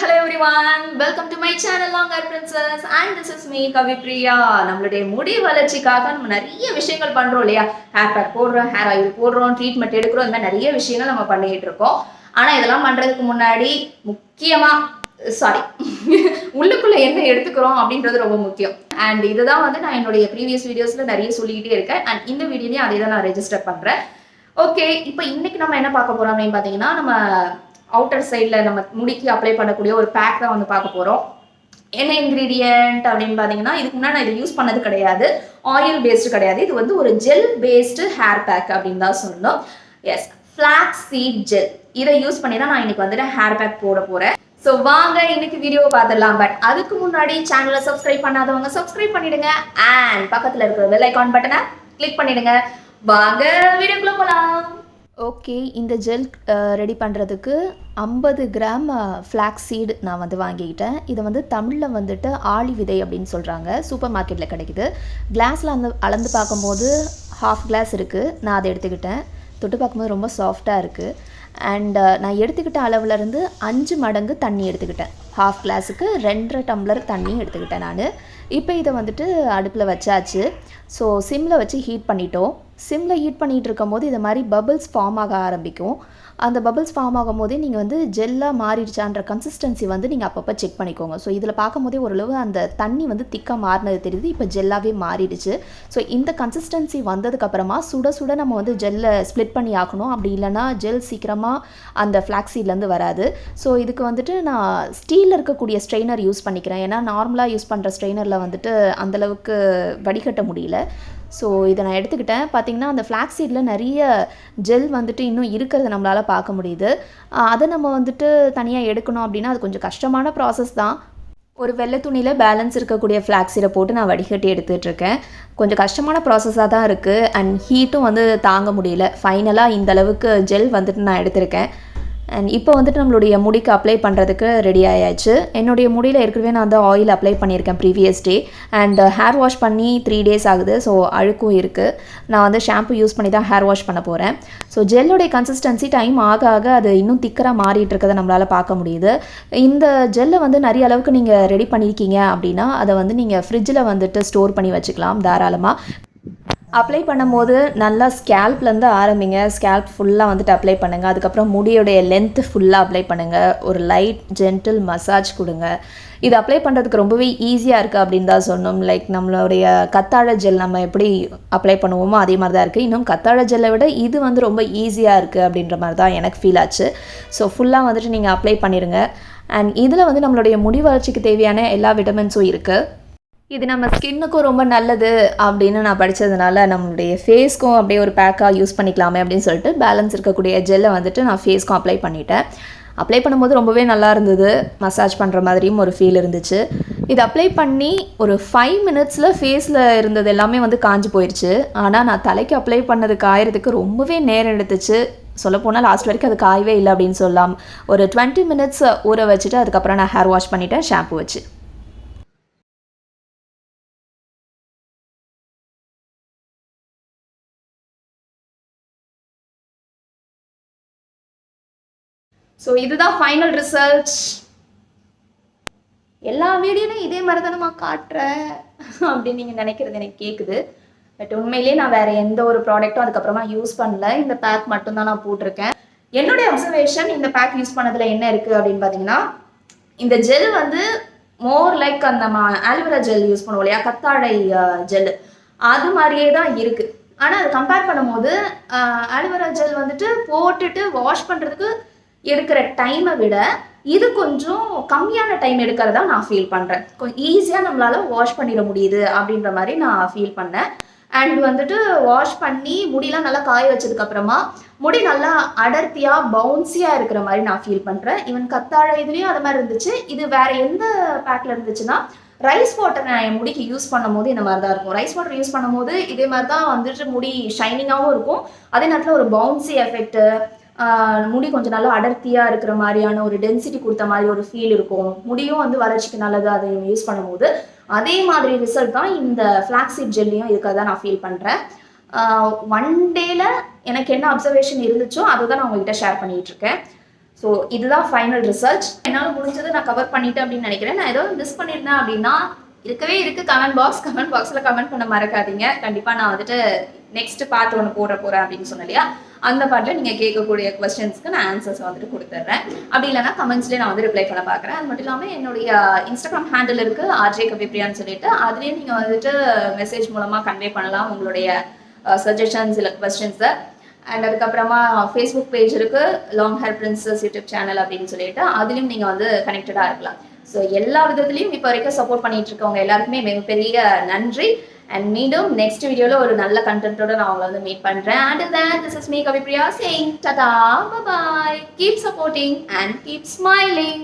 hello everyone, welcome to my channel Long Hair Princess and this is me Kavipriya. நம்மளுடைய முடி வளர்ச்சிக்காக நம்ம நிறைய விஷயங்கள் பண்றோம் இல்லையா? ஹேர் பேக் போடுறோம், ஹேர் ஆயில் போடுறோம், ட்ரீட்மெண்ட் எடுக்கிறோம், இந்த மாதிரி நிறைய விஷயங்கள் நம்ம பண்ணிட்டு இருக்கோம். ஆனா இதெல்லாம் பண்றதுக்கு முன்னாடி முக்கியமா உள்ளுக்குள்ள என்ன எடுத்துக்கிறோம் அப்படின்றது ரொம்ப முக்கியம். அண்ட் இதுதான் வந்து நான் என்னுடைய ப்ரீவியஸ் வீடியோஸ்ல நிறைய சொல்லிக்கிட்டே இருக்கேன். அண்ட் இந்த வீடியோலயும் அதே தான் நான் ரெஜிஸ்டர் பண்றேன். ஓகே, இப்போ இன்னைக்கு நம்ம என்ன பார்க்க போறோம் அப்படின்னு பார்த்தீங்கன்னா, நம்ம அவுட்டர் சைடில் நம்ம முடிக்கு அப்ளை பண்ணக்கூடிய ஒரு பேக் தான் வந்து பார்க்க போகிறோம். என்ன இன்க்ரீடியன்ட் அப்படின்னு பார்த்தீங்கன்னா, இதுக்கு முன்னாடி நான் இதை யூஸ் பண்ணது கிடையாது, ஆயில் பேஸ்டு கிடையாது, இது வந்து ஒரு ஜெல் பேஸ்டு ஹேர் பேக் அப்படின்னு தான் சொல்லணும். எஸ், ஃப்ளாக்ஸ் சீட் ஜெல், இதை யூஸ் பண்ணி தான் நான் இன்னைக்கு வந்துட்டு ஹேர் பேக் போட போகிறேன். ஸோ வாங்க இன்னைக்கு வீடியோ பார்த்துடலாம். பட் அதுக்கு முன்னாடி சேனலை சப்ஸ்கிரைப் பண்ணாதவங்க சப்ஸ்கிரைப் பண்ணிடுங்க அண்ட் பக்கத்தில் இருக்கிற பெல் ஐகான் பட்டனை கிளிக் பண்ணிடுங்க. வாங்க வீடியோக்குள்ள போகலாம். ஓகே, இந்த ஜெல் ரெடி பண்ணுறதுக்கு 50 கிராம் ஃப்ளாக்ஸ் சீடு நான் வந்து வாங்கிக்கிட்டேன். இதை வந்து தமிழில் வந்துட்டு ஆளி விதை அப்படின்னு சொல்கிறாங்க, சூப்பர் மார்க்கெட்டில் கிடைக்குது. கிளாஸில் அளந்து பார்க்கும்போது ½ கிளாஸ் இருக்குது, நான் அதை எடுத்துக்கிட்டேன். தொட்டு பார்க்கும்போது ரொம்ப சாஃப்டாக இருக்குது. அண்ட் நான் எடுத்துக்கிட்ட அளவுலேருந்து 5 மடங்கு தண்ணி எடுத்துக்கிட்டேன். ½ கிளாஸுக்கு 2.5 டம்ளர் தண்ணி எடுத்துக்கிட்டேன் நான். இப்போ இதை வந்துட்டு அடுப்பில் வச்சாச்சு. ஸோ சிம்மில் வச்சு ஹீட் பண்ணிட்டோம். சிம்மில் ஹீட் பண்ணிகிட்டு இருக்கும் போது இது மாதிரி பபிள்ஸ் ஃபார்ம் ஆக ஆரம்பிக்கும். அந்த பபிள்ஸ் ஃபார்ம் ஆகும் போதே நீங்கள் வந்து ஜெல்லாக மாறிடுச்சான்ற கன்சிஸ்டன்சி வந்து நீங்கள் அப்பப்போ செக் பண்ணிக்கோங்க. ஸோ இதில் பார்க்கும் போதே ஓரளவு அந்த தண்ணி வந்து திக்காக மாறினது தெரியுது, இப்போ ஜெல்லாகவே மாறிடுச்சு. ஸோ இந்த கன்சிஸ்டன்சி வந்ததுக்கப்புறமா சுட சுட நம்ம வந்து ஜெல்லை ஸ்ப்ளிட் பண்ணி ஆக்கணும். அப்படி இல்லைனா ஜெல் சீக்கிரமாக அந்த ஃப்ளாக்ஸீட்லேருந்து வராது. ஸோ இதுக்கு வந்துட்டு நான் ஸ்டீலில் இருக்கக்கூடிய ஸ்ட்ரெயினர் யூஸ் பண்ணிக்கிறேன். ஏன்னா நார்மலாக யூஸ் பண்ணுற ஸ்ட்ரெயினரில் வந்துட்டு அந்தளவுக்கு வடிகட்ட முடியல. ஸோ இதை நான் எடுத்துக்கிட்டேன். பார்த்திங்கன்னா அந்த ஃப்ளாக்ஸ் சீடில் நிறைய ஜெல் வந்துட்டு இன்னும் இருக்கிறத நம்மளால் பார்க்க முடியுது. அதை நம்ம வந்துட்டு தனியாக எடுக்கணும் அப்படின்னா அது கொஞ்சம் கஷ்டமான ப்ராசஸ் தான். ஒரு வெள்ளை துணியில் பேலன்ஸ் இருக்கக்கூடிய ஃப்ளாக்ஸ் சீடை போட்டு நான் வடிகட்டி எடுத்துகிட்ருக்கேன். கொஞ்சம் கஷ்டமான ப்ராசஸாக தான் இருக்குது. அண்ட் ஹீட்டும் வந்து தாங்க முடியல. ஃபைனலாக இந்த அளவுக்கு ஜெல் வந்துட்டு நான் எடுத்திருக்கேன். அண்ட் இப்போ வந்துட்டு நம்மளுடைய முடிக்கு அப்ளை பண்ணுறதுக்கு ரெடி ஆயாச்சு. என்னுடைய முடியில் ஏற்கனவே நான் வந்து ஆயில் அப்ளை பண்ணியிருக்கேன் previous day. And hair wash பண்ணி 3 days ஆகுது. ஸோ அழுக்கும் இருக்குது. நான் வந்து ஷாம்பு யூஸ் பண்ணி தான் ஹேர் வாஷ் பண்ண போகிறேன். ஸோ ஜெல்லுடைய கன்சிஸ்டன்சி டைம் ஆக ஆக அது இன்னும் திக்கராக மாறிட்டு இருக்கிறத நம்மளால் பார்க்க முடியுது. இந்த ஜெல்லை வந்து நிறைய அளவுக்கு நீங்கள் ரெடி பண்ணியிருக்கீங்க அப்படின்னா அதை வந்து நீங்கள் ஃப்ரிட்ஜில் வந்துட்டு ஸ்டோர் பண்ணி வச்சுக்கலாம் தாராளமாக. அப்ளை பண்ணும்போது நல்லா ஸ்கேல்ப்லேருந்து ஆரம்பிங்க. ஸ்கேல்ப் ஃபுல்லாக வந்துட்டு அப்ளை பண்ணுங்கள். அதுக்கப்புறம் முடியோடைய லென்த்து ஃபுல்லாக அப்ளை பண்ணுங்கள். ஒரு லைட் ஜென்டில் மசாஜ் கொடுங்க. இது அப்ளை பண்ணுறதுக்கு ரொம்பவே ஈஸியாக இருக்குது அப்படின்னு தான் சொன்னோம். லைக் நம்மளுடைய கத்தாழை ஜெல் நம்ம எப்படி அப்ளை பண்ணுவோமோ அதே மாதிரி தான் இருக்குது. இன்னும் கத்தாழை ஜெல்லை விட இது வந்து ரொம்ப ஈஸியாக இருக்குது அப்படின்ற மாதிரி தான் எனக்கு ஃபீல் ஆச்சு. ஸோ ஃபுல்லாக வந்துட்டு நீங்கள் அப்ளை பண்ணிடுங்க. அண்ட் இதில் வந்து நம்மளுடைய முடி வளர்ச்சிக்கு தேவையான எல்லா விட்டமின்ஸும் இருக்குது. இது நம்ம ஸ்கின்னுக்கும் ரொம்ப நல்லது அப்படின்னு நான் படித்ததுனால நம்மளுடைய ஃபேஸ்க்கும் அப்படியே ஒரு பேக்காக யூஸ் பண்ணிக்கலாமே அப்படின்னு சொல்லிட்டு பேலன்ஸ் இருக்கக்கூடிய ஜெல்லை வந்துட்டு நான் ஃபேஸ்க்கும் அப்ளை பண்ணிட்டேன். அப்ளை பண்ணும்போது ரொம்பவே நல்லா இருந்தது. மசாஜ் பண்ணுற மாதிரியும் ஒரு ஃபீல் இருந்துச்சு. இது அப்ளை பண்ணி ஒரு 5 minutesல ஃபேஸில் இருந்தது எல்லாமே வந்து காஞ்சி போயிடுச்சு. ஆனால் நான் தலைக்கு அப்ளை பண்ணது காயறதுக்கு ரொம்பவே நேரம் எடுத்துச்சு. சொல்லப்போனால் லாஸ்ட் வரைக்கும் அது காயவே இல்லை அப்படின்னு சொல்லலாம். ஒரு 20 minutes ஊற வச்சுட்டு அதுக்கப்புறம் நான் ஹேர் வாஷ் பண்ணிட்டேன் ஷாம்பு வச்சு. ஸோ இதுதான் ஃபைனல் ரிசல்ட்ஸ். எல்லா வீடியோலையும் இதே மாதிரி தான் நான் காட்டுறேன் அப்படின்னு நீங்கள் நினைக்கிறது எனக்கு கேட்குது. பட் உண்மையிலேயே நான் வேறு எந்த ஒரு ப்ராடக்ட்டும் அதுக்கப்புறமா யூஸ் பண்ணல. இந்த பேக் மட்டும்தான் நான் போட்டிருக்கேன். என்னுடைய அப்சர்வேஷன் இந்த பேக் யூஸ் பண்ணதில் என்ன இருக்குது அப்படின்னு பார்த்தீங்கன்னா, இந்த ஜெல் வந்து மோர் லைக் அந்த ஆலிவேரா ஜெல் யூஸ் பண்ணுவோம் இல்லையா, கத்தாழை ஜெல், அது மாதிரியே தான் இருக்குது. ஆனால் அது கம்பேர் பண்ணும்போது ஆலிவேரா ஜெல் வந்துட்டு போட்டுட்டு வாஷ் பண்ணுறதுக்கு எடுக்கிற டைமை விட இது கொஞ்சம் கம்மியான டைம் எடுக்கிறதா நான் ஃபீல் பண்ணுறேன். கொஞ்சம் ஈஸியாக நம்மளால் வாஷ் பண்ணிட முடியுது அப்படின்ற மாதிரி நான் ஃபீல் பண்ணேன். அண்ட் வந்துட்டு வாஷ் பண்ணி முடியெலாம் நல்லா காய வச்சதுக்கப்புறமா முடி நல்லா அடர்த்தியாக பவுன்ஸியாக இருக்கிற மாதிரி நான் ஃபீல் பண்ணுறேன். ஈவன் கத்தாழை இதுலேயும் அது மாதிரி இருந்துச்சு. இது வேறு எந்த பேக்கில் இருந்துச்சுன்னா, ரைஸ் வாட்டர் நான் என் முடிக்கு யூஸ் பண்ணும் போது இந்த மாதிரி தான் இருக்கும். ரைஸ் வாட்டர் யூஸ் பண்ணும் போது இதே மாதிரி தான் வந்துட்டு முடி ஷைனிங்காகவும் இருக்கும். அதே நேரத்தில் ஒரு பவுன்சி எஃபெக்ட்டு, முடி கொஞ்சம் நல்லா அடர்த்தியாக இருக்கிற மாதிரியான ஒரு டென்சிட்டி கொடுத்த மாதிரி ஒரு ஃபீல் இருக்கும். முடியும் வந்து வளர்ச்சிக்கு நல்லது அதை யூஸ் பண்ணும்போது. அதே மாதிரி ரிசல்ட் தான் இந்த ஃப்ளாக்ஸீட் ஜெல்லையும் இருக்கிறதா நான் ஃபீல் பண்ணுறேன். 1 dayல எனக்கு என்ன அப்சர்வேஷன் இருந்துச்சோ அதை தான் நான் உங்கள்கிட்ட ஷேர் பண்ணிகிட்ருக்கேன். ஸோ இதுதான் ஃபைனல் ரிசல்ட். என்னால் முடிஞ்சதை நான் கவர் பண்ணிட்டேன் அப்படின்னு நினைக்கிறேன். நான் ஏதோ மிஸ் பண்ணியிருந்தேன் அப்படின்னா இருக்கவே இருக்கு கமெண்ட் பாக்ஸில் கமெண்ட் பண்ண மறக்காதீங்க. கண்டிப்பாக நான் வந்துட்டு நெக்ஸ்ட் பார்ட் ஒன்று போகிறேன் அப்படின்னு சொன்னேன் இல்லையா, அந்த பார்ட்டில் நீங்கள் கேட்கக்கூடிய கொஸ்டின்ஸ்க்கு நான் ஆன்சர்ஸ் வந்துட்டு கொடுத்துட்றேன். அப்படி இல்லைனா கமெண்ட்ஸ்லேயே நான் வந்து ரிப்ளை பண்ண பார்க்குறேன். அது மட்டும் இல்லாமல் என்னுடைய இன்ஸ்டாகிராம் ஹேண்டில் இருக்குது RJ கவிப்ரியான்னு சொல்லிட்டு, அதுலேயும் நீங்கள் வந்துட்டு மெசேஜ் மூலமாக கன்வே பண்ணலாம் உங்களுடைய சஜஷன்ஸ் இல்லை கொஸ்டின்ஸை. அண்ட் அதுக்கப்புறமா ஃபேஸ்புக் பேஜ் இருக்குது long hair princess YouTube channel அப்படின்னு சொல்லிட்டு, அதுலேயும் நீங்கள் வந்து கனெக்டடாக இருக்கலாம். ஸோ எல்லா விதத்துலையும் இப்போ வரைக்கும் சப்போர்ட் பண்ணிட்டு இருக்கவங்க எல்லாருக்குமே மிகப்பெரிய நன்றி. அண்ட் மீண்டும் நெக்ஸ்ட் வீடியோவில் ஒரு நல்ல கண்டென்ட்டோட நான் உங்களை வந்து மீட் பண்ணுறேன். Until then, this is me Kavipriya saying tata, bye bye, keep supporting and keep smiling.